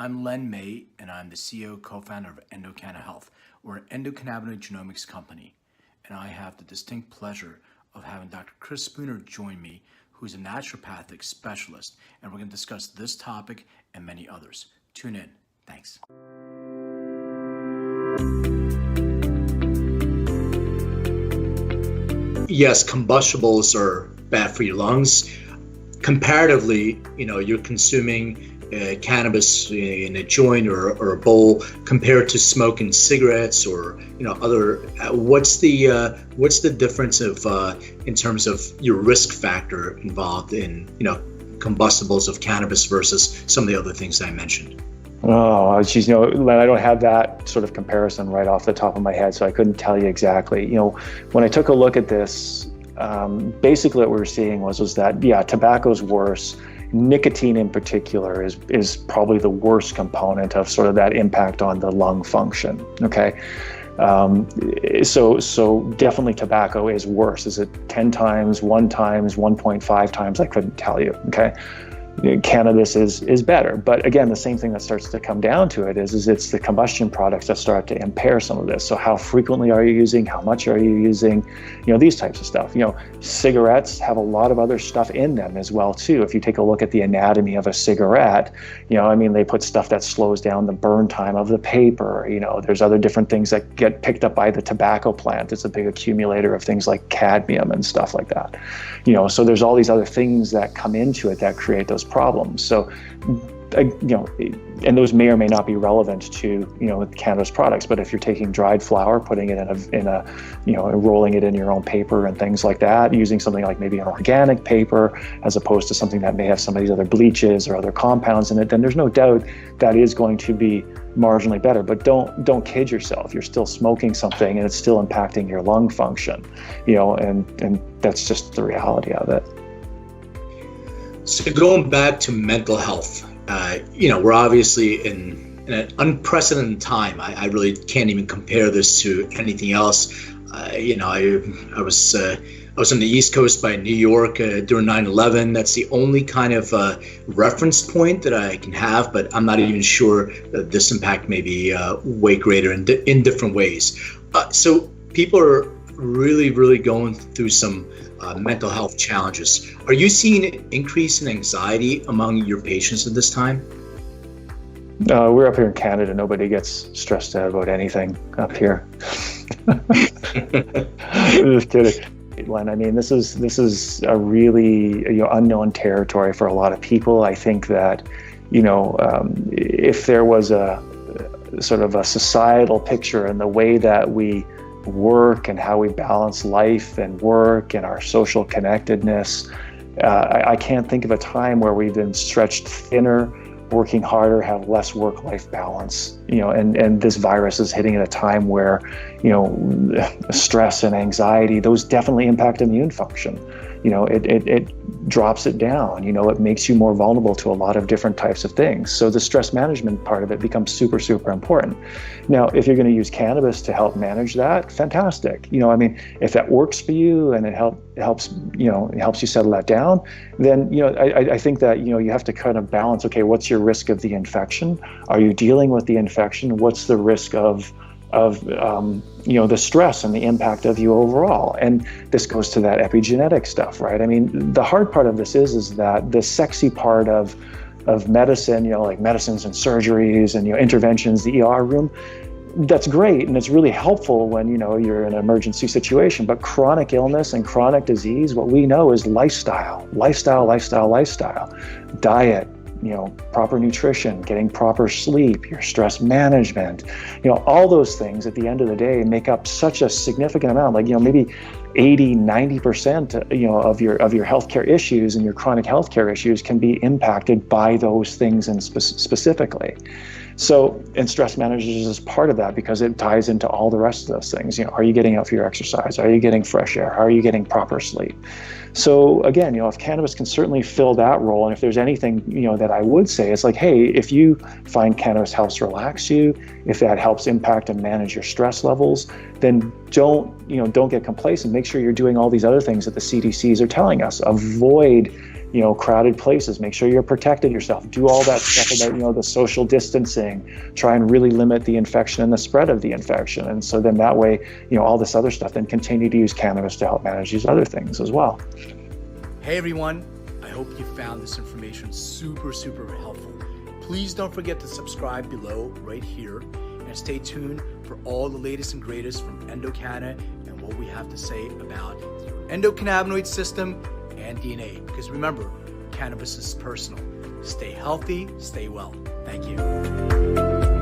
I'm Len May, and I'm the CEO, co-founder of Endocanna Health. We're an endocannabinoid genomics company, and I have the distinct pleasure of having Dr. Chris Spooner join me, who's a naturopathic specialist, and we're going to discuss this topic and many others. Tune in. Thanks. Yes, combustibles are bad for your lungs. Comparatively, you're consuming cannabis in a joint or a bowl compared to smoking cigarettes or other. What's the difference in terms of your risk factor involved in combustibles of cannabis versus some of the other things I mentioned? Oh, geez, Len, I don't have that sort of comparison right off the top of my head, so I couldn't tell you exactly. When I took a look at this, basically what we were seeing was that, yeah, tobacco's worse. Nicotine in particular is probably the worst component of sort of that impact on the lung function. Okay. So definitely tobacco is worse. Is it 10 times, 1 times, 1.5 times? I couldn't tell you. Okay. Cannabis is better, but again, the same thing that starts to come down to it is it's the combustion products that start to impair some of this. So how frequently are you using? How much are you using? These types of stuff. Cigarettes have a lot of other stuff in them as well too. If you take a look at the anatomy of a cigarette, they put stuff that slows down the burn time of the paper. There's other different things that get picked up by the tobacco plant. It's a big accumulator of things like cadmium and stuff like that. So there's all these other things that come into it that create those problems. So, and those may or may not be relevant to, cannabis products. But if you're taking dried flower, putting it in a rolling it in your own paper and things like that, using something like maybe an organic paper, as opposed to something that may have some of these other bleaches or other compounds in it, then there's no doubt that is going to be marginally better. But don't kid yourself. You're still smoking something and it's still impacting your lung function, and that's just the reality of it. So going back to mental health, we're obviously in an unprecedented time. I really can't even compare this to anything else. I was on the East Coast by New York during 9/11. That's the only kind of reference point that I can have, but I'm not even sure that this impact may be way greater in different ways. So people are really, really going through some mental health challenges. Are you seeing an increase in anxiety among your patients at this time? We're up here in Canada. Nobody gets stressed out about anything up here. Just kidding. Len, this is a really unknown territory for a lot of people. I think that if there was a sort of a societal picture in the way that we work and how we balance life and work and our social connectedness, I can't think of a time where we've been stretched thinner, working harder, have less work-life balance, and this virus is hitting at a time where, stress and anxiety, those definitely impact immune function. It drops it down, it makes you more vulnerable to a lot of different types of things. So the stress management part of it becomes super, super important. Now, if you're going to use cannabis to help manage that, fantastic. If that works for you and it helps you settle that down, then, I think that, you have to kind of balance, okay, what's your risk of the infection? Are you dealing with the infection? What's the risk of the stress and the impact of you overall? And this goes to that epigenetic stuff, right? The hard part of this is that the sexy part of medicine, like medicines and surgeries and interventions, the ER room, that's great and it's really helpful when you're in an emergency situation. But chronic illness and chronic disease, what we know is lifestyle, diet, proper nutrition, getting proper sleep, your stress management, all those things at the end of the day make up such a significant amount, like, maybe 80-90%, of your healthcare issues and your chronic healthcare issues can be impacted by those things and specifically. So, and stress management is part of that because it ties into all the rest of those things. Are you getting out for your exercise? Are you getting fresh air? Are you getting proper sleep? So again, if cannabis can certainly fill that role, and if there's anything, that I would say, it's like, hey, if you find cannabis helps relax you, if that helps impact and manage your stress levels, then don't get complacent. Make sure you're doing all these other things that the CDCs are telling us. Avoid crowded places, make sure you're protecting yourself, do all that stuff about, the social distancing, try and really limit the infection and the spread of the infection. And so then that way, all this other stuff, then continue to use cannabis to help manage these other things as well. Hey everyone, I hope you found this information super, super helpful. Please don't forget to subscribe below right here and stay tuned for all the latest and greatest from EndoCanna and what we have to say about your endocannabinoid system and DNA. Because remember, cannabis is personal. Stay healthy, stay well. Thank you.